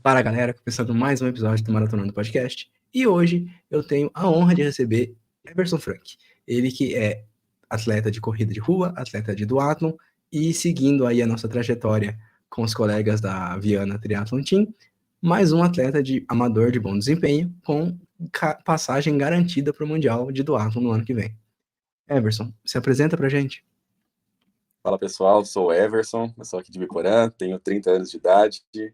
Para a galera, começando mais um episódio do Maratonando Podcast. E hoje eu tenho a honra de receber Everson Frank. Ele que é atleta de corrida de rua, atleta de duatlon e seguindo aí a nossa trajetória com os colegas da Viana Triathlon Team, mais um atleta de amador de bom desempenho com passagem garantida para o Mundial de Duatlon no ano que vem. Everson, se apresenta pra gente. Fala pessoal, sou o Everson, eu sou aqui de Biporã, tenho 30 anos de idade e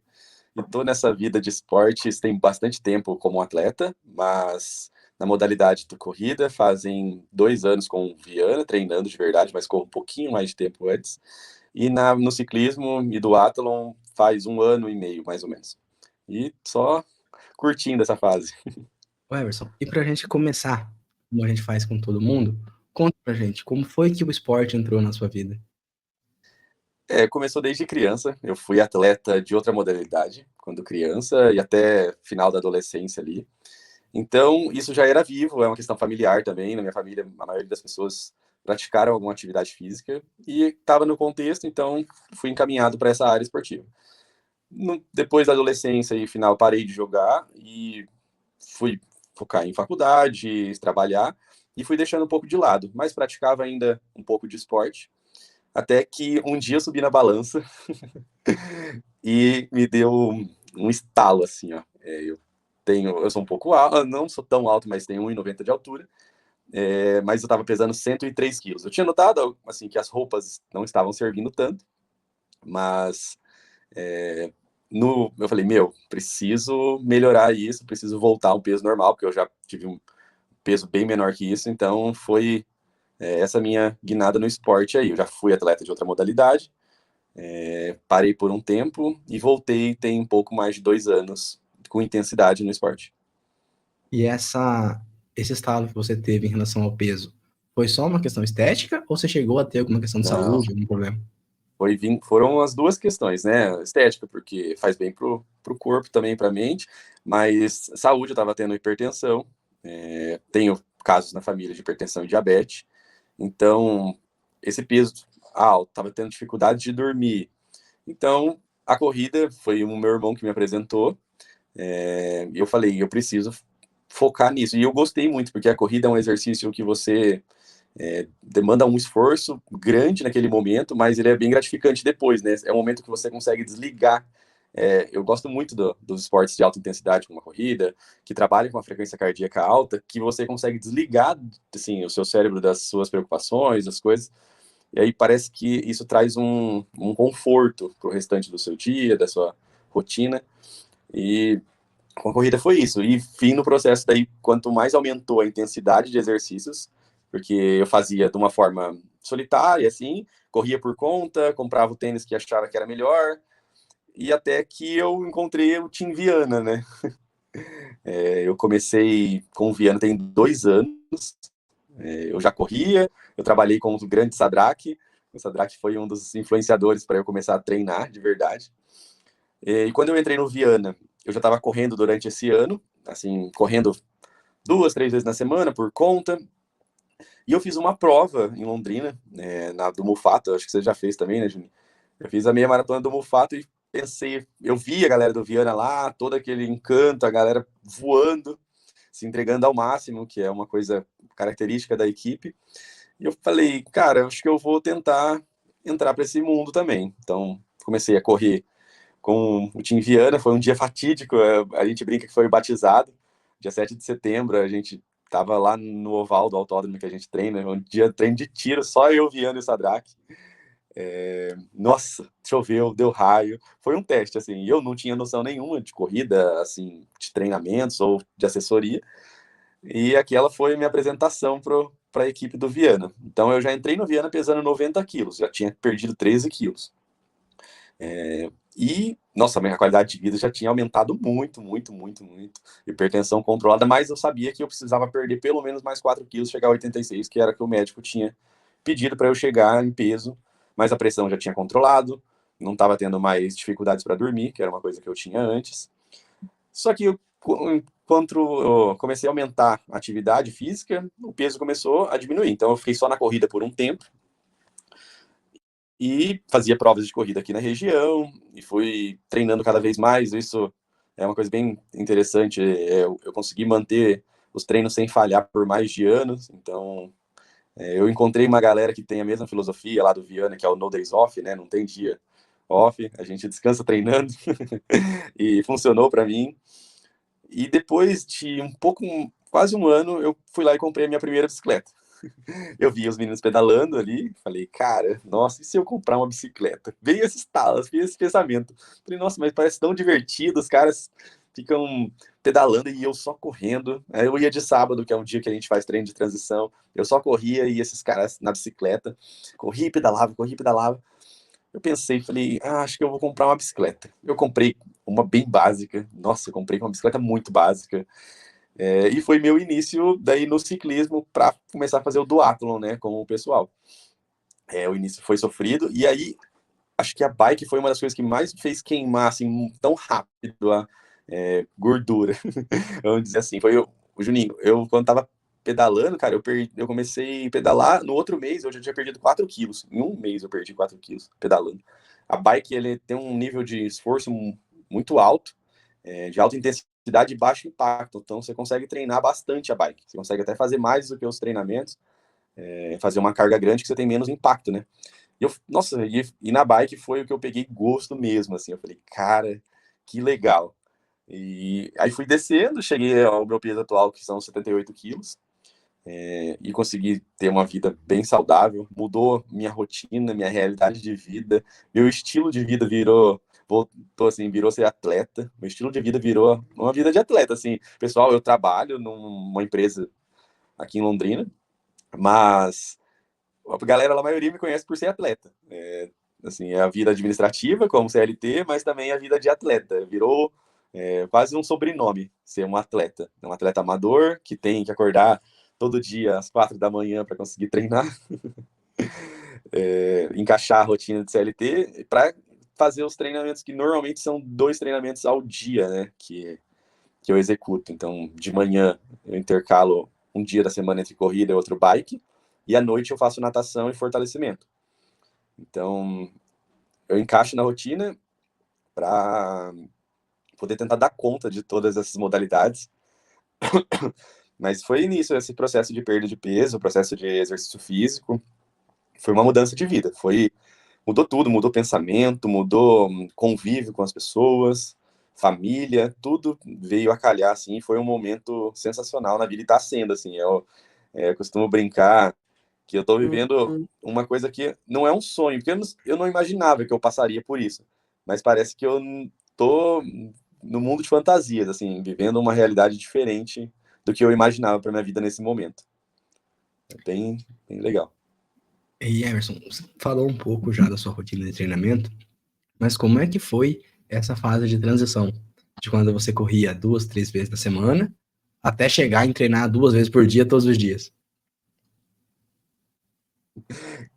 estou nessa vida de esportes tem bastante tempo como atleta, mas na modalidade de corrida fazem 2 anos com Viana, treinando de verdade, mas corro um pouquinho mais de tempo antes. E no ciclismo e duatlon faz 1 ano e meio, mais ou menos. E só curtindo essa fase. Ô Everson, e pra gente começar, como a gente faz com todo mundo, conta pra gente, como foi que o esporte entrou na sua vida? Começou desde criança, eu fui atleta de outra modalidade quando criança e até final da adolescência ali. Então, isso já era vivo, é uma questão familiar também. Na minha família, a maioria das pessoas praticaram alguma atividade física e estava no contexto, então fui encaminhado para essa área esportiva. Depois da adolescência e final, parei de jogar e fui focar em faculdade, trabalhar e fui deixando um pouco de lado, mas praticava ainda um pouco de esporte, até que um dia eu subi na balança e me deu um estalo, assim, ó. Eu sou um pouco alto, não sou tão alto, mas tenho 1,90 de altura, mas eu estava pesando 103 quilos. Eu tinha notado, assim, que as roupas não estavam servindo tanto, mas eu falei, preciso melhorar isso, preciso voltar ao peso normal, porque eu já tive um peso bem menor que isso, então foi essa minha guinada no esporte aí. Eu já fui atleta de outra modalidade, parei por um tempo e voltei tem um pouco mais de 2 anos com intensidade no esporte. E esse estalo que você teve em relação ao peso, foi só uma questão estética ou você chegou a ter alguma questão de Não, saúde, algum problema? foram as duas questões, né? Estética, porque faz bem pro corpo também, pra mente, mas saúde, eu tava tendo hipertensão, tenho casos na família de hipertensão e diabetes, então esse peso alto, tava tendo dificuldade de dormir. Então, a corrida foi o meu irmão que me apresentou, e eu falei, eu preciso focar nisso. E eu gostei muito, porque a corrida é um exercício que você demanda um esforço grande naquele momento, mas ele é bem gratificante depois, né? É um momento que você consegue desligar. Eu gosto muito dos esportes de alta intensidade, como a corrida, que trabalham com a frequência cardíaca alta, que você consegue desligar, assim, o seu cérebro das suas preocupações, das coisas, e aí parece que isso traz um conforto para o restante do seu dia, da sua rotina, e com a corrida foi isso. E fim no processo daí, quanto mais aumentou a intensidade de exercícios, porque eu fazia de uma forma solitária, assim, corria por conta, comprava o tênis que achava que era melhor, e até que eu encontrei o Team Viana, né? Eu comecei com o Viana tem 2 anos, eu já corria, eu trabalhei com o grande Sadraque, o Sadraque foi um dos influenciadores para eu começar a treinar de verdade. E quando eu entrei no Viana, eu já estava correndo durante esse ano, assim, correndo 2, 3 vezes na semana por conta. E eu fiz uma prova em Londrina, do Mufato, acho que você já fez também, né, Juninho? Eu fiz a meia maratona do Mufato e pensei, eu vi a galera do Viana lá, todo aquele encanto, a galera voando, se entregando ao máximo, que é uma coisa característica da equipe. E eu falei, cara, acho que eu vou tentar entrar para esse mundo também. Então, comecei a correr com o Team Viana, foi um dia fatídico, a gente brinca que foi batizado, dia 7 de setembro, a gente tava lá no oval do autódromo que a gente treina, um dia treino de tiro, só eu, Viana e o Sadraque. Nossa, choveu, deu raio, foi um teste, assim, e eu não tinha noção nenhuma de corrida, assim, de treinamentos ou de assessoria, e aquela foi minha apresentação para a equipe do Viana. Então eu já entrei no Viana pesando 90 quilos, já tinha perdido 13 quilos. E, nossa, a minha qualidade de vida já tinha aumentado muito, muito, muito, muito. Hipertensão controlada, mas eu sabia que eu precisava perder pelo menos mais 4 quilos, chegar a 86, que era o que o médico tinha pedido para eu chegar em peso, mas a pressão já tinha controlado, não estava tendo mais dificuldades para dormir, que era uma coisa que eu tinha antes. Só que enquanto eu comecei a aumentar a atividade física, o peso começou a diminuir. Então eu fiquei só na corrida por um tempo, e fazia provas de corrida aqui na região, e fui treinando cada vez mais, isso é uma coisa bem interessante. Eu consegui manter os treinos sem falhar por mais de anos. Então, eu encontrei uma galera que tem a mesma filosofia lá do Viana, que é o No Days Off, né? Não tem dia off, a gente descansa treinando. E funcionou para mim. E depois de quase um ano, eu fui lá e comprei a minha primeira bicicleta. Eu vi os meninos pedalando ali, falei, cara, nossa, e se eu comprar uma bicicleta? Veio esses talas, veio esse pensamento. Falei, nossa, mas parece tão divertido, os caras ficam pedalando e eu só correndo. Aí eu ia de sábado, que é um dia que a gente faz treino de transição, eu só corria e esses caras na bicicleta, corria e pedalava, corria e pedalava. Eu pensei, falei, acho que eu vou comprar uma bicicleta. Eu comprei uma bem básica, nossa, eu comprei uma bicicleta muito básica, e foi meu início daí no ciclismo para começar a fazer o duatlon, né, com o pessoal. O início foi sofrido, e aí acho que a bike foi uma das coisas que mais me fez queimar, assim, tão rápido a gordura. Vamos dizer assim, foi o Juninho, eu quando tava pedalando, cara, eu comecei a pedalar, no outro mês eu já tinha perdido 4 quilos, em um mês eu perdi 4 quilos pedalando. A bike, ele tem um nível de esforço muito alto, de alta intensidade e baixo impacto, então você consegue treinar bastante a bike, você consegue até fazer mais do que os treinamentos, fazer uma carga grande que você tem menos impacto, né? Nossa, e na bike foi o que eu peguei gosto mesmo, assim, eu falei, cara, que legal. E aí fui descendo, cheguei ao meu peso atual, que são 78 quilos, e consegui ter uma vida bem saudável, mudou minha rotina, minha realidade de vida, meu estilo de vida voltou assim, virou ser atleta, meu estilo de vida virou uma vida de atleta, assim, pessoal, eu trabalho numa empresa aqui em Londrina, mas a galera, a maioria me conhece por ser atleta, assim, é a vida administrativa como CLT, mas também a vida de atleta, virou quase um sobrenome ser um atleta amador que tem que acordar todo dia às 4 da manhã para conseguir treinar, encaixar a rotina de CLT para fazer os treinamentos que normalmente são 2 treinamentos ao dia, né, que eu executo. Então, de manhã eu intercalo um dia da semana entre corrida e outro bike, e à noite eu faço natação e fortalecimento. Então, eu encaixo na rotina para poder tentar dar conta de todas essas modalidades. Mas foi início esse processo de perda de peso, processo de exercício físico, foi uma mudança de vida, mudou tudo, mudou pensamento, mudou convívio com as pessoas, família, tudo veio a calhar, assim, foi um momento sensacional na vida e está sendo, assim, eu costumo brincar que eu estou vivendo uma coisa que não é um sonho, porque eu não imaginava que eu passaria por isso, mas parece que eu tô no mundo de fantasias, assim, vivendo uma realidade diferente do que eu imaginava para minha vida nesse momento. É bem, bem legal. E Emerson, você falou um pouco já da sua rotina de treinamento, mas como é que foi essa fase de transição? De quando você corria 2, 3 vezes na semana, até chegar em treinar 2 vezes por dia, todos os dias.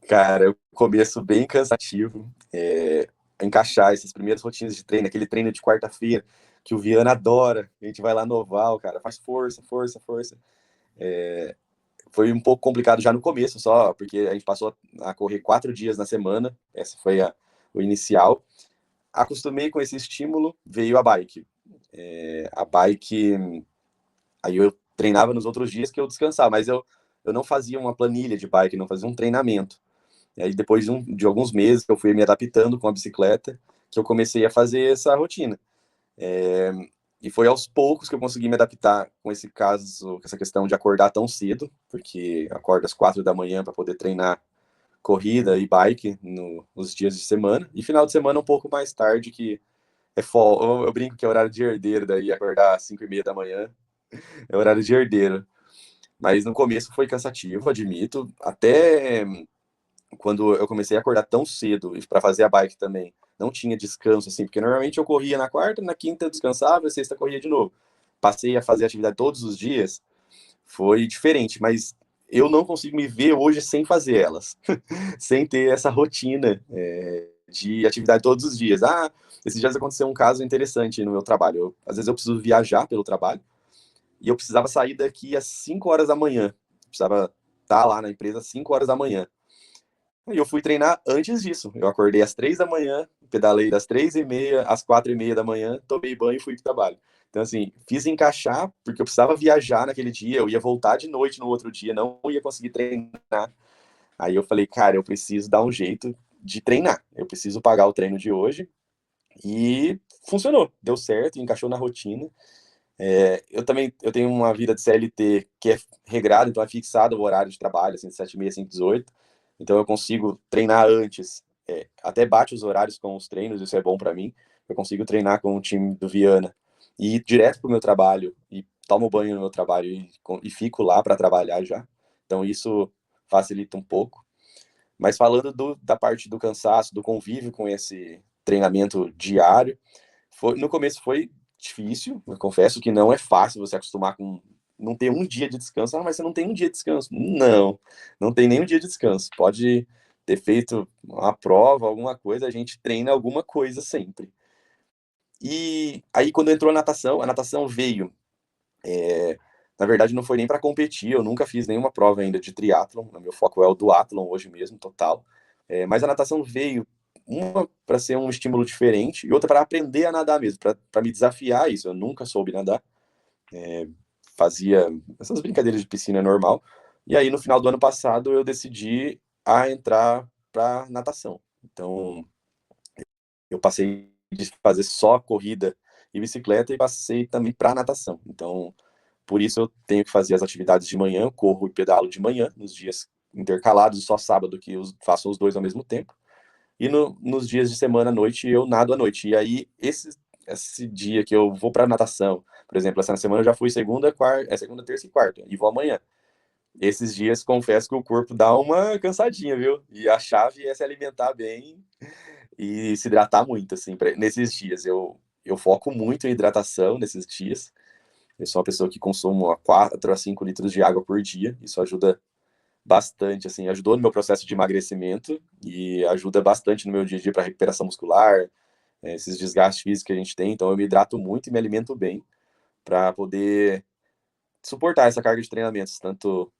Cara, o começo bem cansativo, encaixar essas primeiras rotinas de treino, aquele treino de quarta-feira, que o Viana adora, a gente vai lá no oval, cara, faz força, força, força. Foi um pouco complicado já no começo, só porque a gente passou a correr 4 dias na semana, essa foi o inicial. Acostumei com esse estímulo, veio a bike. A bike, aí eu treinava nos outros dias que eu descansava, mas eu não fazia uma planilha de bike, não fazia um treinamento. E aí, depois de alguns meses que eu fui me adaptando com a bicicleta, que eu comecei a fazer essa rotina. E foi aos poucos que eu consegui me adaptar com esse caso, com essa questão de acordar tão cedo, porque eu acordo às 4 da manhã para poder treinar corrida e bike nos dias de semana, e final de semana um pouco mais tarde, que eu brinco que é horário de herdeiro, daí acordar às 5h30 da manhã é horário de herdeiro. Mas no começo foi cansativo, admito, até quando eu comecei a acordar tão cedo para fazer a bike também, não tinha descanso, assim, porque normalmente eu corria na quarta, na quinta eu descansava, na sexta eu corria de novo. Passei a fazer atividade todos os dias, foi diferente, mas eu não consigo me ver hoje sem fazer elas, sem ter essa rotina de atividade todos os dias. Esses dias aconteceu um caso interessante no meu trabalho. Às vezes eu preciso viajar pelo trabalho e eu precisava sair daqui às 5 horas da manhã. Precisava estar lá na empresa às 5 horas da manhã. E eu fui treinar antes disso. Eu acordei às 3 da manhã, pedalei das 3h30 às 4h30 da manhã, tomei banho e fui para o trabalho. Então, assim, fiz encaixar, porque eu precisava viajar naquele dia, eu ia voltar de noite no outro dia, não ia conseguir treinar. Aí eu falei, cara, eu preciso dar um jeito de treinar, eu preciso pagar o treino de hoje, e funcionou, deu certo, encaixou na rotina. Eu tenho uma vida de CLT que é regrada, então é fixado o horário de trabalho, assim, de 7h30, 5h18, então eu consigo treinar antes, até bate os horários com os treinos, isso é bom para mim, eu consigo treinar com o time do Viana, e ir direto pro meu trabalho, e tomo banho no meu trabalho, e fico lá para trabalhar já, então isso facilita um pouco. Mas falando da parte do cansaço, do convívio com esse treinamento diário, no começo foi difícil, eu confesso que não é fácil você acostumar com não ter um dia de descanso. Ah, mas você não tem um dia de descanso. Não, não tem nem um dia de descanso. Pode ter feito uma prova, alguma coisa, a gente treina alguma coisa sempre. E aí, quando entrou a natação veio. Na verdade, não foi nem para competir, eu nunca fiz nenhuma prova ainda de triatlon, o meu foco é o duatlon hoje mesmo, total. Mas a natação veio, uma para ser um estímulo diferente e outra para aprender a nadar mesmo, para me desafiar isso. Eu nunca soube nadar, fazia essas brincadeiras de piscina normal. E aí, no final do ano passado, eu decidi a entrar para natação. Então, eu passei de fazer só corrida e bicicleta e passei também para natação. Então, por isso eu tenho que fazer as atividades de manhã, corro e pedalo de manhã, nos dias intercalados, só sábado que eu faço os dois ao mesmo tempo. E nos dias de semana à noite eu nado à noite. E aí, esse dia que eu vou para natação, por exemplo, essa semana eu já fui segunda, terça e quarta, e vou amanhã. Esses dias, confesso que o corpo dá uma cansadinha, viu? E a chave é se alimentar bem e se hidratar muito, assim, nesses dias. Eu foco muito em hidratação nesses dias. Eu sou uma pessoa que consumo 4 a 5 litros de água por dia. Isso ajuda bastante, assim, ajudou no meu processo de emagrecimento e ajuda bastante no meu dia a dia para recuperação muscular, esses desgastes físicos que a gente tem. Então eu me hidrato muito e me alimento bem para poder suportar essa carga de treinamentos, tanto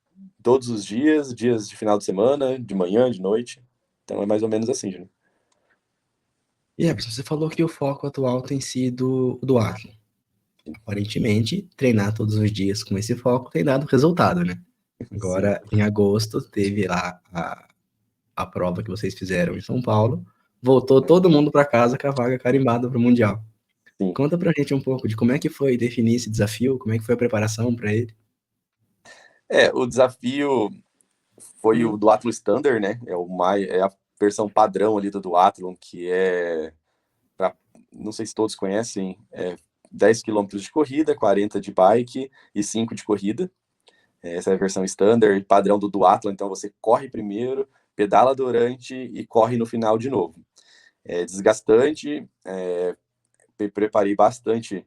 todos os dias, dias de final de semana, de manhã, de noite. Então é mais ou menos assim, Júnior. E você falou que o foco atual tem sido o duatlon. Aparentemente, treinar todos os dias com esse foco tem dado resultado, né? Sim, Agora, em agosto, teve lá a prova que vocês fizeram em São Paulo. Voltou todo mundo para casa com a vaga carimbada para o Mundial. sim. Conta pra gente um pouco de como é que foi definir esse desafio, como é que foi a preparação para ele. O desafio foi o duathlon Standard, né? É a versão padrão ali do duathlon, que não sei se todos conhecem, 10 quilômetros de corrida, 40 de bike e 5 de corrida. Essa é a versão standard, padrão do duathlon, então você corre primeiro, pedala durante e corre no final de novo. É desgastante, preparei bastante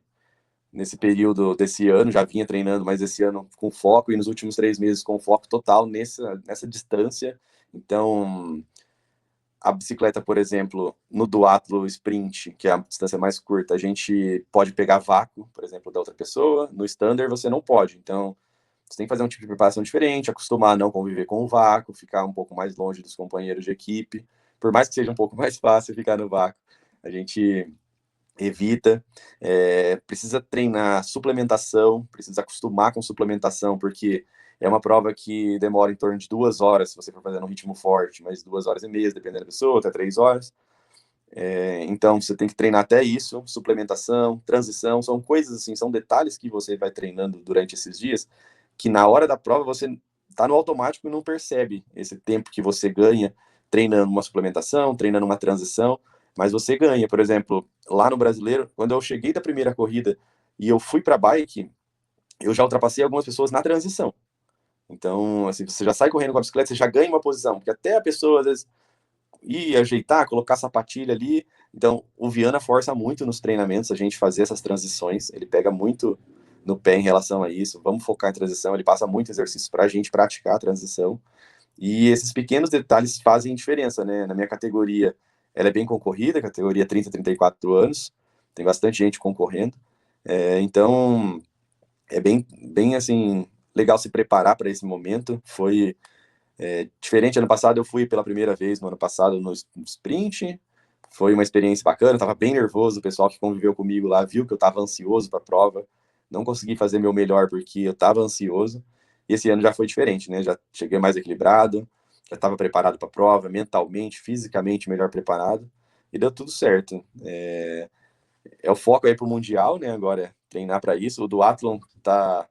nesse período desse ano, já vinha treinando, mas esse ano com foco, e nos últimos 3 meses com foco total nessa distância. Então, a bicicleta, por exemplo, no duatlo sprint, que é a distância mais curta, a gente pode pegar vácuo, por exemplo, da outra pessoa. No standard você não pode. Então, você tem que fazer um tipo de preparação diferente, acostumar a não conviver com o vácuo, ficar um pouco mais longe dos companheiros de equipe. Por mais que seja um pouco mais fácil ficar no vácuo, a gente evita. Precisa treinar suplementação, precisa acostumar com suplementação, porque é uma prova que demora em torno de 2 horas, se você for fazendo um ritmo forte, mas 2 horas e meia, dependendo da pessoa, até 3 horas. Então, você tem que treinar até isso, suplementação, transição, são coisas assim, são detalhes que você vai treinando durante esses dias, que na hora da prova você está no automático e não percebe esse tempo que você ganha treinando uma suplementação, treinando uma transição, mas você ganha. Por exemplo, lá no Brasileiro, quando eu cheguei da primeira corrida e eu fui para bike, eu já ultrapassei algumas pessoas na transição. Então, assim, você já sai correndo com a bicicleta, você já ganha uma posição, porque até a pessoa, às vezes, ir ajeitar, colocar a sapatilha ali. Então, o Viana força muito nos treinamentos a gente fazer essas transições, ele pega muito no pé em relação a isso, vamos focar em transição, ele passa muito exercício para a gente praticar a transição, e esses pequenos detalhes fazem diferença, né? Na minha categoria, ela é bem concorrida, categoria 30 a 34 anos, tem bastante gente concorrendo, então é bem assim, legal se preparar para esse momento. Foi diferente. Ano passado eu fui pela primeira vez, no ano passado, no sprint, Foi uma experiência bacana, estava bem nervoso, o pessoal que conviveu comigo lá viu que eu estava ansioso para a prova, não consegui fazer meu melhor porque eu estava ansioso, e esse ano já foi diferente, né? Já cheguei mais equilibrado, já estava preparado para a prova, mentalmente, fisicamente melhor preparado, e deu tudo certo. É o foco aí para o Mundial, né? Agora é treinar para isso. O duatlon tá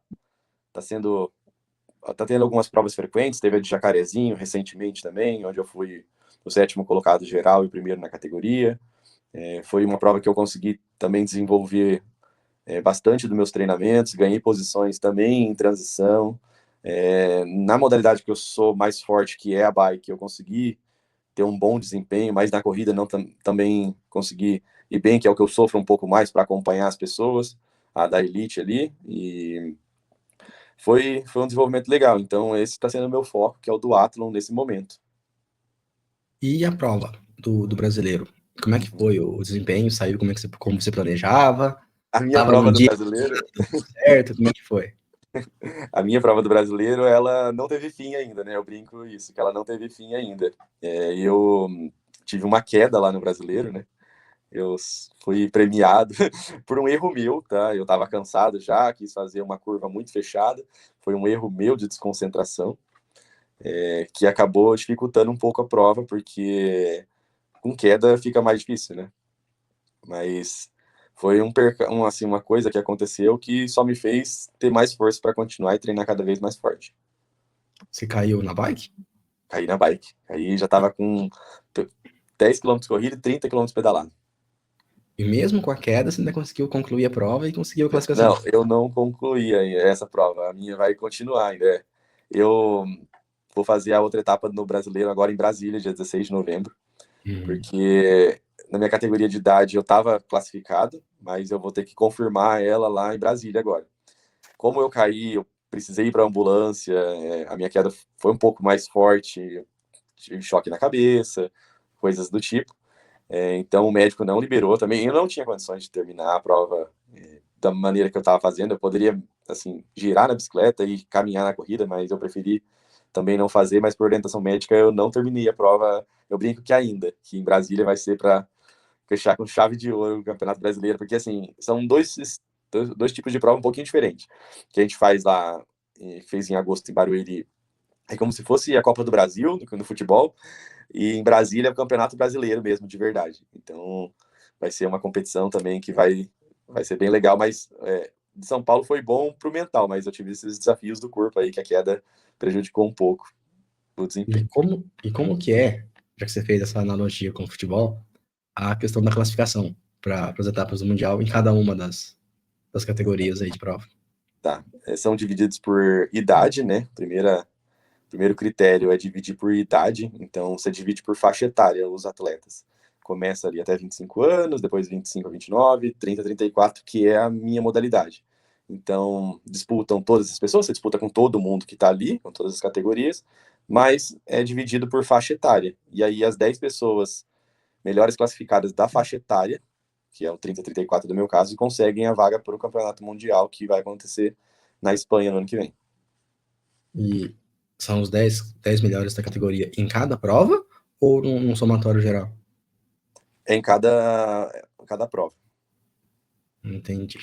sendo tá tendo algumas provas frequentes, teve a de Jacarezinho recentemente também, onde eu fui o sétimo colocado geral e o primeiro na categoria. Foi uma prova que eu consegui também desenvolver bastante dos meus treinamentos, ganhei posições também em transição. Na modalidade que eu sou mais forte, que é a bike, eu consegui ter um bom desempenho, mas na corrida não também consegui ir bem, que é o que eu sofro um pouco mais para acompanhar as pessoas, a da elite ali, e foi um desenvolvimento legal. Então, esse está sendo o meu foco, que é o duatlon nesse momento. E a prova do brasileiro? Como é que foi o desempenho? Saiu como você planejava? A minha Tava num prova do dia brasileiro, certo? Como é que foi? a minha prova do brasileiro, ela não teve fim ainda, né? Eu brinco isso, que ela não teve fim ainda. Eu tive uma queda lá no brasileiro, né? Eu fui premiado por um erro meu, tá? Eu estava cansado já, quis fazer uma curva muito fechada. Foi um erro meu de desconcentração, que acabou dificultando um pouco a prova, porque com queda fica mais difícil, né? Mas foi assim, uma coisa que aconteceu que só me fez ter mais força para continuar e treinar cada vez mais forte. Você caiu na bike? Caí na bike. Aí já estava com 10 km corrido e 30 km pedalado. E mesmo com a queda, você ainda conseguiu concluir a prova e conseguiu a classificação. Não, eu não concluí ainda essa prova. A minha vai continuar ainda. Eu vou fazer a outra etapa no brasileiro agora em Brasília, dia 16 de novembro, Uhum. porque na minha categoria de idade eu estava classificado, mas eu vou ter que confirmar ela lá em Brasília agora. Como eu caí, eu precisei ir para a ambulância, a minha queda foi um pouco mais forte, eu tive choque na cabeça, coisas do tipo. Então o médico não liberou também. Eu não tinha condições de terminar a prova da maneira que eu estava fazendo. Eu poderia, assim, girar na bicicleta e caminhar na corrida, mas eu preferi também não fazer. Mas por orientação médica eu não terminei a prova. Eu brinco que ainda, que em Brasília vai ser para fechar com chave de ouro o Campeonato Brasileiro, porque assim, são dois tipos de prova um pouquinho diferentes. Que a gente faz lá, fez em agosto em Barueri, é como se fosse a Copa do Brasil no futebol, e em Brasília é o Campeonato Brasileiro mesmo, de verdade. Então, vai ser uma competição também que vai ser bem legal, mas de São Paulo foi bom pro mental, mas eu tive esses desafios do corpo aí, que a queda prejudicou um pouco o desempenho. E como que é, já que você fez essa analogia com o futebol, a questão da classificação para as etapas do Mundial em cada uma das categorias aí de prova? Tá? São divididos por idade, né? Primeiro critério é dividir por idade, então você divide por faixa etária os atletas. Começa ali até 25 anos, depois 25 a 29, 30 a 34, que é a minha modalidade. Então, disputam todas as pessoas, você disputa com todo mundo que está ali, com todas as categorias, mas é dividido por faixa etária. E aí as 10 pessoas melhores classificadas da faixa etária, que é o 30 a 34 do meu caso, conseguem a vaga para o Campeonato Mundial, que vai acontecer na Espanha no ano que vem. E são os dez melhores da categoria em cada prova ou num somatório geral? É em cada prova. Entendi.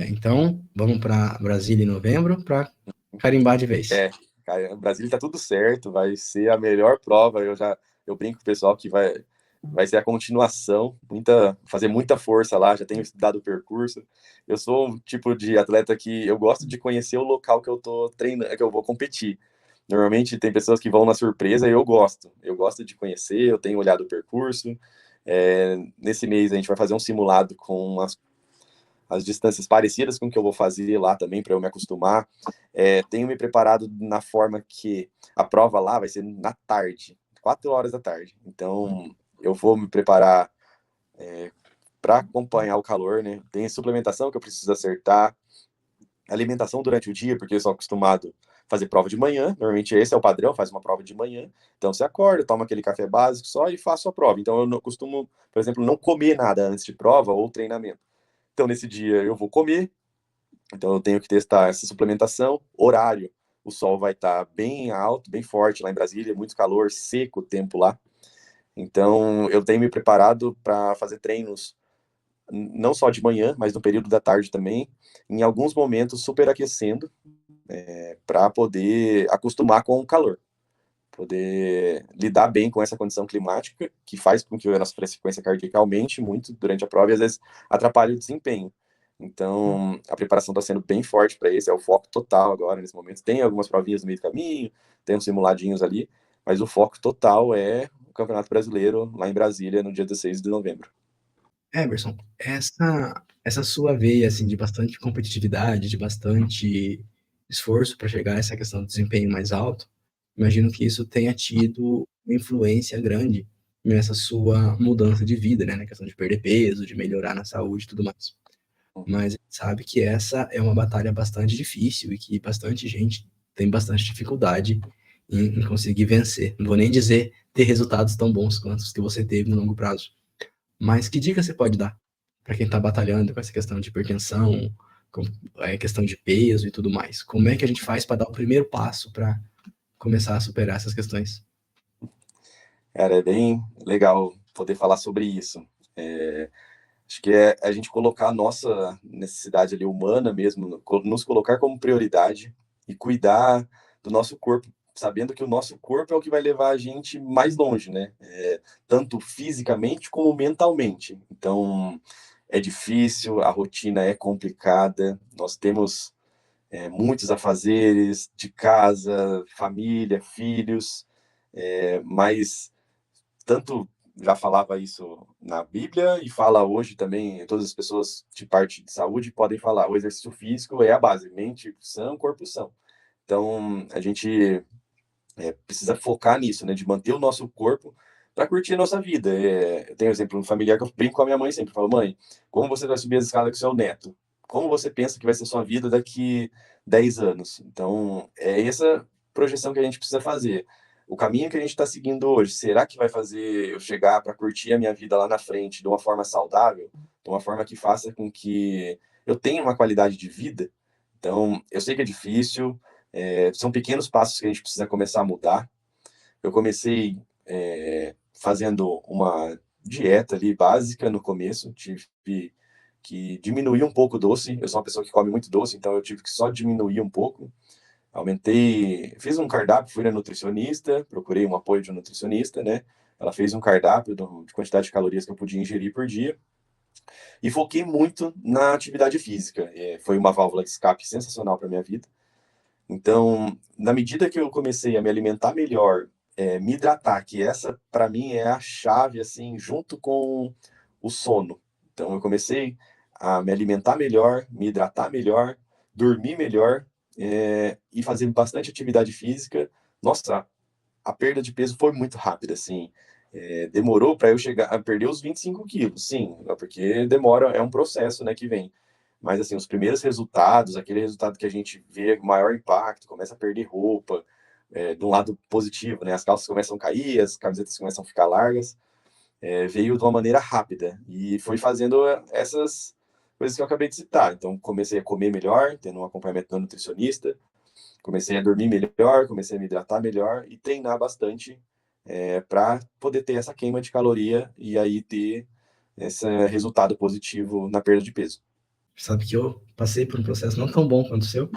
Então, vamos para Brasília em novembro para carimbar de vez. Cara, o Brasília tá tudo certo, vai ser a melhor prova. Eu brinco com o pessoal que vai ser a continuação, fazer muita força lá, já tenho estudado o percurso. Eu sou um tipo de atleta que eu gosto de conhecer o local que eu tô treinando, que eu vou competir. Normalmente tem pessoas que vão na surpresa e eu gosto. Eu gosto de conhecer, eu tenho olhado o percurso. Nesse mês a gente vai fazer um simulado com as distâncias parecidas com o que eu vou fazer lá também, para eu me acostumar. Tenho me preparado na forma que a prova lá vai ser na tarde, 4 horas da tarde. Então, eu vou me preparar para acompanhar o calor, né? Tem suplementação que eu preciso acertar, alimentação durante o dia, porque eu sou acostumado a fazer prova de manhã. Normalmente esse é o padrão, faz uma prova de manhã. Então você acorda, toma aquele café básico só e faço a prova. Então eu não costumo, por exemplo, não comer nada antes de prova ou treinamento. Então, nesse dia, eu vou comer, então eu tenho que testar essa suplementação. Horário, o sol vai estar bem alto, bem forte lá em Brasília, muito calor, seco o tempo lá. Então, eu tenho me preparado para fazer treinos não só de manhã, mas no período da tarde também, em alguns momentos superaquecendo, para poder acostumar com o calor, poder lidar bem com essa condição climática, que faz com que a nossa frequência cardíaca aumente muito durante a prova e às vezes atrapalhe o desempenho. Então, a preparação está sendo bem forte para isso, é o foco total agora, nesse momento. Tem algumas provinhas no meio do caminho, tem uns simuladinhos ali, mas o foco total é o Campeonato Brasileiro, lá em Brasília, no dia 16 de novembro. Emerson, essa sua veia assim de bastante competitividade, de bastante esforço para chegar a essa questão do desempenho mais alto, imagino que isso tenha tido uma influência grande nessa sua mudança de vida, né, na questão de perder peso, de melhorar na saúde e tudo mais. Mas a gente sabe que essa é uma batalha bastante difícil e que bastante gente tem bastante dificuldade em conseguir vencer. Não vou nem dizer ter resultados tão bons quanto os que você teve no longo prazo. Mas que dica você pode dar para quem está batalhando com essa questão de hipertensão, com a questão de peso e tudo mais? Como é que a gente faz para dar o primeiro passo para começar a superar essas questões? Cara, é bem legal poder falar sobre isso. Acho que é a gente colocar a nossa necessidade ali humana mesmo, nos colocar como prioridade e cuidar do nosso corpo, sabendo que o nosso corpo é o que vai levar a gente mais longe, né? Tanto fisicamente como mentalmente. Então, é difícil, a rotina é complicada, nós temos muitos afazeres de casa, família, filhos, mas tanto já falava isso na Bíblia e fala hoje também, todas as pessoas de parte de saúde podem falar, o exercício físico é a base, mente sã, corpo são. Então, a gente precisa focar nisso, né, de manter o nosso corpo para curtir a nossa vida. Eu tenho um exemplo familiar que eu brinco com a minha mãe sempre, eu falo, mãe, como você vai subir as escadas com seu neto? Como você pensa que vai ser sua vida daqui 10 anos? Então, é essa projeção que a gente precisa fazer. O caminho que a gente está seguindo hoje, será que vai fazer eu chegar para curtir a minha vida lá na frente de uma forma saudável? De uma forma que faça com que eu tenha uma qualidade de vida? Então, eu sei que é difícil, são pequenos passos que a gente precisa começar a mudar. Eu comecei fazendo uma dieta ali básica no começo, tive que diminuir um pouco o doce. Eu sou uma pessoa que come muito doce, então eu tive que só diminuir um pouco. Aumentei, fiz um cardápio, fui na nutricionista, procurei um apoio de um nutricionista, né? Ela fez um cardápio de quantidade de calorias que eu podia ingerir por dia e foquei muito na atividade física. Foi uma válvula de escape sensacional para minha vida. Então, na medida que eu comecei a me alimentar melhor, me hidratar, que essa para mim é a chave, assim, junto com o sono. Então, eu comecei a me alimentar melhor, me hidratar melhor, dormir melhor, e fazer bastante atividade física. Nossa, a perda de peso foi muito rápida, assim. Demorou para eu chegar a perder os 25 quilos, sim, porque demora, é um processo, né, que vem. Mas, assim, os primeiros resultados, aquele resultado que a gente vê maior impacto, começa a perder roupa, de um lado positivo, né? As calças começam a cair, as camisetas começam a ficar largas, veio de uma maneira rápida e foi fazendo essas coisas que eu acabei de citar. Então, comecei a comer melhor, tendo um acompanhamento do nutricionista, comecei a dormir melhor, comecei a me hidratar melhor e treinar bastante para poder ter essa queima de caloria e aí ter esse resultado positivo na perda de peso. Sabe que eu passei por um processo não tão bom quanto o seu.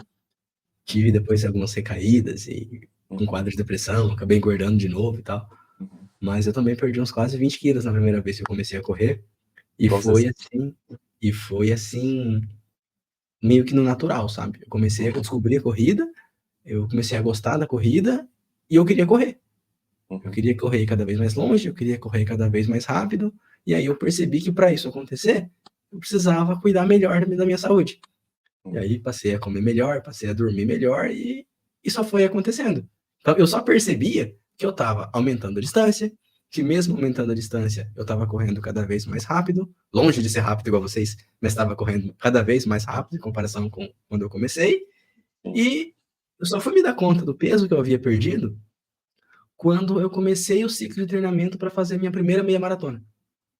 Tive depois algumas recaídas e com Uhum, quadro de depressão, acabei engordando de novo e tal. uhum. Mas eu também perdi uns quase 20 quilos na primeira vez que eu comecei a correr. E Com foi certeza. assim, e foi assim, meio que no natural, sabe? Eu comecei a Uhum, descobrir a corrida, eu comecei a gostar da corrida e eu queria correr. Eu uhum, queria correr cada vez mais longe, eu queria correr cada vez mais rápido. E aí eu percebi que para isso acontecer, eu precisava cuidar melhor da minha saúde. E uhum, aí passei a comer melhor, passei a dormir melhor e só foi acontecendo. Então eu só percebia que eu estava aumentando a distância, que mesmo aumentando a distância, eu estava correndo cada vez mais rápido, longe de ser rápido igual vocês, mas estava correndo cada vez mais rápido em comparação com quando eu comecei. sim, E eu só fui me dar conta do peso que eu havia perdido quando eu comecei o ciclo de treinamento para fazer minha primeira meia maratona.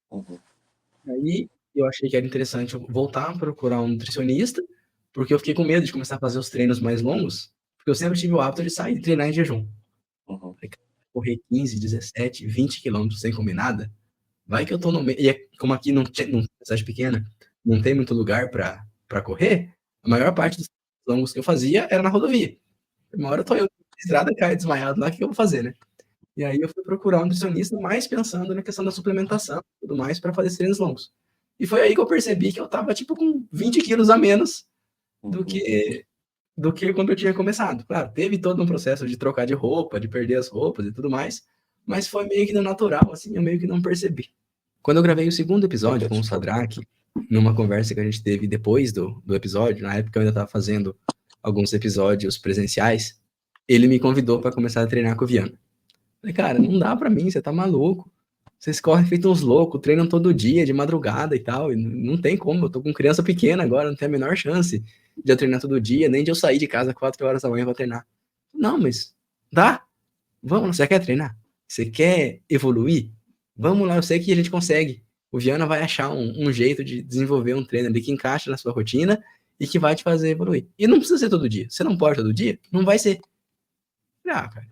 uhum, Aí eu achei que era interessante eu voltar a procurar um nutricionista, porque eu fiquei com medo de começar a fazer os treinos mais longos, porque eu sempre tive o hábito de sair e treinar em jejum. uhum, correr 15, 17, 20 quilômetros sem comer nada, vai que eu tô no meio. E como aqui não tem cidade pequena, não tem muito lugar para correr, a maior parte dos longos que eu fazia era na rodovia. Uma hora eu tô eu na estrada, caio desmaiado lá, o que eu vou fazer, né? E aí eu fui procurar um nutricionista mais pensando na questão da suplementação e tudo mais para fazer esses treinos longos. E foi aí que eu percebi que eu tava tipo com 20 quilos a menos do que do que quando eu tinha começado. Claro, teve todo um processo de trocar de roupa, de perder as roupas e tudo mais, mas foi meio que no natural, assim, eu meio que não percebi. Quando eu gravei o segundo episódio com o Sadraque, numa conversa que a gente teve depois do episódio, na época eu ainda estava fazendo alguns episódios presenciais, ele me convidou para começar a treinar com o Viana. Falei, cara, não dá para mim, você tá maluco. Vocês correm feito uns loucos, treinam todo dia, de madrugada e tal, e não tem como, eu tô com criança pequena agora, não tem a menor chance de eu treinar todo dia, nem de eu sair de casa 4 horas da manhã pra treinar. Não, mas dá, vamos, você quer treinar? Você quer evoluir? Vamos lá, eu sei que a gente consegue. O Viana vai achar um jeito de desenvolver um treino ali que encaixa na sua rotina e que vai te fazer evoluir. E não precisa ser todo dia. Você não pode todo dia? Não vai ser. Ah, cara,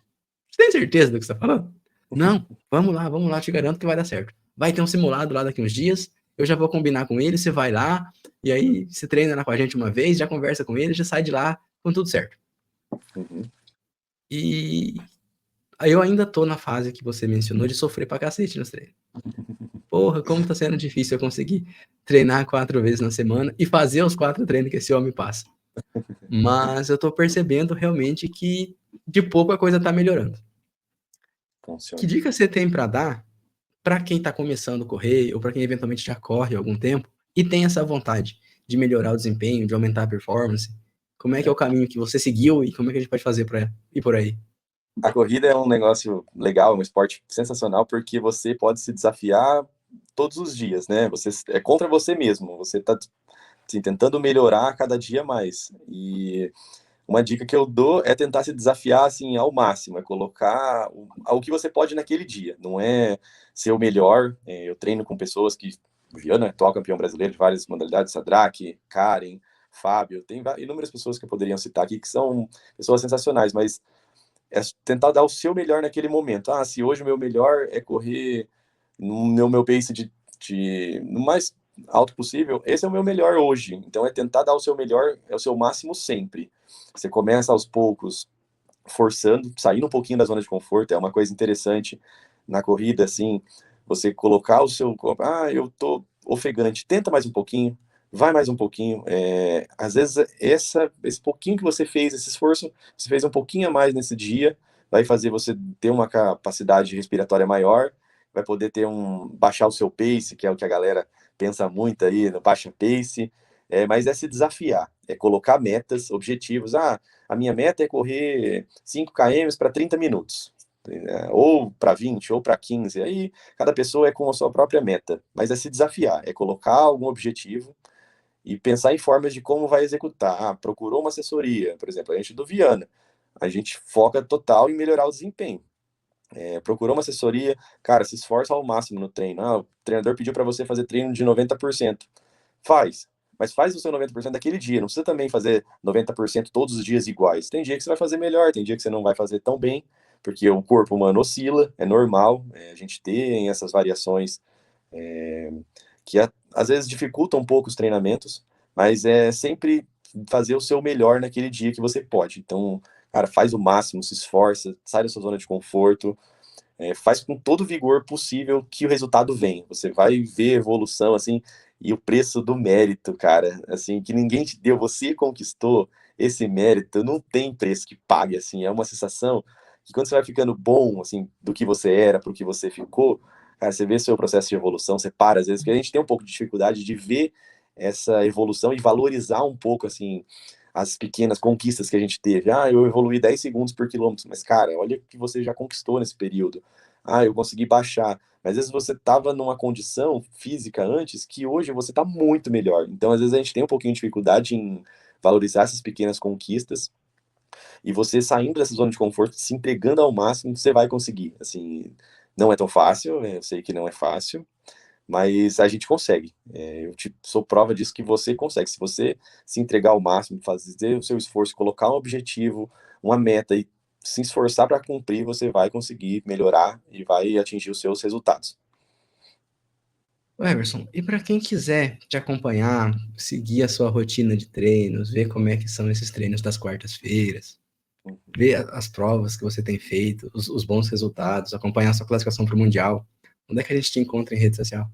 você tem certeza do que você tá falando? Não, vamos lá, te garanto que vai dar certo. Vai ter um simulado lá daqui uns dias, eu já vou combinar com ele, você vai lá, e aí você treina lá com a gente uma vez, já conversa com ele, já sai de lá com tudo certo. E aí eu ainda tô na fase que você mencionou de sofrer pra cacete nos treinos. Porra, como tá sendo difícil eu conseguir treinar 4 vezes na semana e fazer os 4 treinos que esse homem passa. Mas eu tô percebendo realmente que de pouco a coisa tá melhorando. Que dica você tem para dar para quem está começando a correr ou para quem eventualmente já corre há algum tempo e tem essa vontade de melhorar o desempenho, de aumentar a performance? Como é que é o caminho que você seguiu e como é que a gente pode fazer para ir por aí? A corrida é um negócio legal, um esporte sensacional, porque você pode se desafiar todos os dias, né? Você é contra você mesmo, você está assim, tentando melhorar cada dia mais. E uma dica que eu dou é tentar se desafiar assim ao máximo, é colocar o que você pode naquele dia. Não é ser o melhor. Eu treino com pessoas que Viana é atual campeão brasileiro de várias modalidades, Sadraque, Karen, Fábio, tem inúmeras pessoas que eu poderia citar aqui que são pessoas sensacionais, mas é tentar dar o seu melhor naquele momento. Ah, se hoje o meu melhor é correr no meu pace no mais alto possível, esse é o meu melhor hoje. Então é tentar dar o seu melhor, é o seu máximo sempre. Você começa aos poucos, forçando, saindo um pouquinho da zona de conforto, é uma coisa interessante na corrida, assim, você colocar o seu corpo, eu tô ofegante, tenta mais um pouquinho, vai mais um pouquinho, às vezes esse pouquinho que você fez, esse esforço, você fez um pouquinho a mais nesse dia, vai fazer você ter uma capacidade respiratória maior, vai poder baixar o seu pace, que é o que a galera pensa muito aí, no baixa pace, mas é se desafiar, é colocar metas, objetivos, a minha meta é correr 5 km para 30 minutos, ou para 20, ou para 15. Aí cada pessoa é com a sua própria meta, mas é se desafiar, é colocar algum objetivo e pensar em formas de como vai executar. Procurou uma assessoria, por exemplo, a gente do Viana, a gente foca total em melhorar o desempenho. Procurou uma assessoria, cara, se esforça ao máximo no treino. O treinador pediu para você fazer treino de 90%. Faz, mas faz o seu 90% daquele dia. Não precisa também fazer 90% todos os dias iguais. Tem dia que você vai fazer melhor, tem dia que você não vai fazer tão bem, porque o corpo humano oscila, é normal, a gente tem essas variações que às vezes dificultam um pouco os treinamentos, mas é sempre fazer o seu melhor naquele dia que você pode. Então, cara, faz o máximo, se esforça, sai da sua zona de conforto, faz com todo o vigor possível que o resultado vem. Você vai ver evolução, assim, e o preço do mérito, cara, assim, que ninguém te deu, você conquistou esse mérito, não tem preço que pague, assim, é uma sensação que quando você vai ficando bom, assim, do que você era para o que você ficou, cara, você vê seu processo de evolução, você para, às vezes, porque a gente tem um pouco de dificuldade de ver essa evolução e valorizar um pouco, assim, as pequenas conquistas que a gente teve. Eu evoluí 10 segundos por quilômetro, mas, cara, olha o que você já conquistou nesse período. Eu consegui baixar. Mas às vezes você estava numa condição física antes que hoje você está muito melhor. Então, às vezes, a gente tem um pouquinho de dificuldade em valorizar essas pequenas conquistas. E você saindo dessa zona de conforto, se entregando ao máximo, você vai conseguir. Assim, não é tão fácil, eu sei que não é fácil, mas a gente consegue. Eu sou prova disso que você consegue. Se você se entregar ao máximo, fazer o seu esforço, colocar um objetivo, uma meta e se esforçar para cumprir, você vai conseguir melhorar e vai atingir os seus resultados. Emerson, e para quem quiser te acompanhar, seguir a sua rotina de treinos, ver como é que são esses treinos das quartas-feiras, ver as provas que você tem feito, os bons resultados, acompanhar a sua classificação para o Mundial, onde é que a gente te encontra em rede social?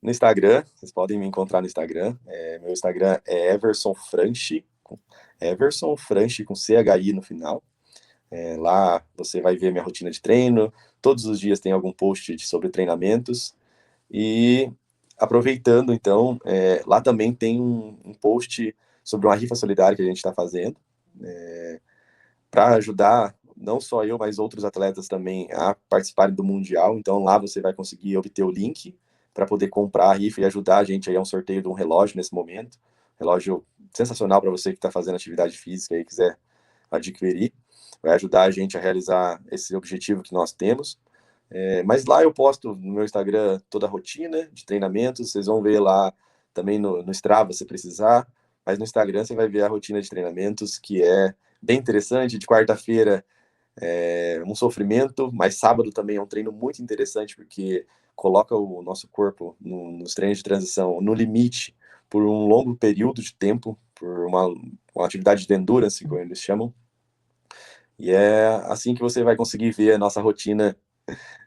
No Instagram, vocês podem me encontrar no Instagram. Meu Instagram é Everson Franchi, Everson Franchi com CHI no final. Lá você vai ver minha rotina de treino. Todos os dias tem algum post sobre treinamentos. E aproveitando, então, lá também tem um post sobre uma rifa solidária que a gente está fazendo, para ajudar não só eu, mas outros atletas também a participarem do Mundial. Então lá você vai conseguir obter o link para poder comprar a rifa e ajudar a gente aí a um sorteio de um relógio nesse momento. Relógio sensacional para você que está fazendo atividade física e quiser adquirir. Vai ajudar a gente a realizar esse objetivo que nós temos. Mas lá eu posto no meu Instagram toda a rotina de treinamentos. Vocês vão ver lá também no Strava se precisar. Mas no Instagram você vai ver a rotina de treinamentos, que é bem interessante. De quarta-feira um sofrimento, mas sábado também é um treino muito interessante, porque coloca o nosso corpo nos treinos de transição no limite por um longo período de tempo, por uma atividade de endurance, como eles chamam. E é assim que você vai conseguir ver a nossa rotina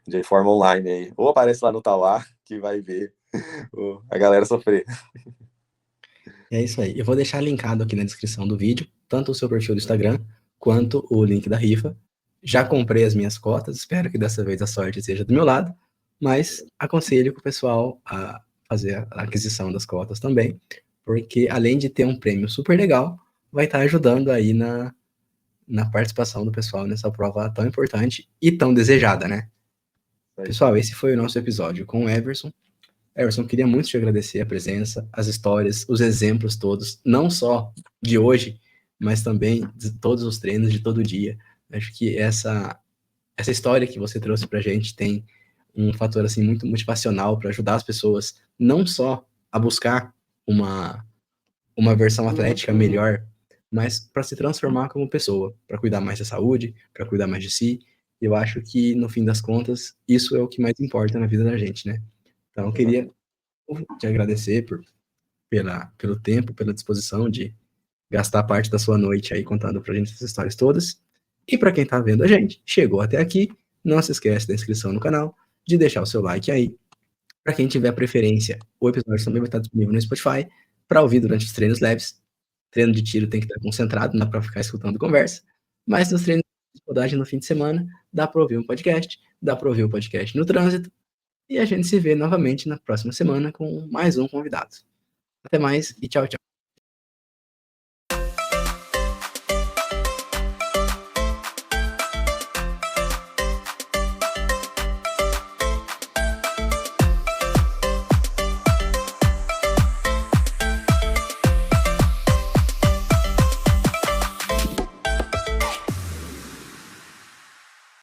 de forma online aí. Ou aparece lá no Tauá, que vai ver a galera sofrer. É isso aí. Eu vou deixar linkado aqui na descrição do vídeo, tanto o seu perfil do Instagram, quanto o link da rifa. Já comprei as minhas cotas, espero que dessa vez a sorte seja do meu lado, mas aconselho o pessoal a fazer a aquisição das cotas também, porque além de ter um prêmio super legal, vai estar ajudando aí na participação do pessoal nessa prova tão importante e tão desejada, né? Pessoal, esse foi o nosso episódio com o Everson. Everson, queria muito te agradecer a presença, as histórias, os exemplos todos, não só de hoje, mas também de todos os treinos de todo dia. Acho que essa história que você trouxe para a gente tem um fator assim muito motivacional para ajudar as pessoas não só a buscar uma versão atlética melhor, mas para se transformar como pessoa, para cuidar mais da saúde, para cuidar mais de si. Eu acho que, no fim das contas, isso é o que mais importa na vida da gente, né? Então, eu queria te agradecer pelo tempo, pela disposição de gastar parte da sua noite aí contando pra gente essas histórias todas. E para quem tá vendo a gente, chegou até aqui, não se esquece da inscrição no canal, de deixar o seu like aí. Para quem tiver preferência, o episódio também vai estar disponível no Spotify para ouvir durante os treinos leves. Treino de tiro tem que estar concentrado, não dá para ficar escutando conversa. Mas nos treinos de rodagem no fim de semana, dá para ouvir um podcast, dá para ouvir o podcast no trânsito. E a gente se vê novamente na próxima semana com mais um convidado. Até mais e tchau, tchau.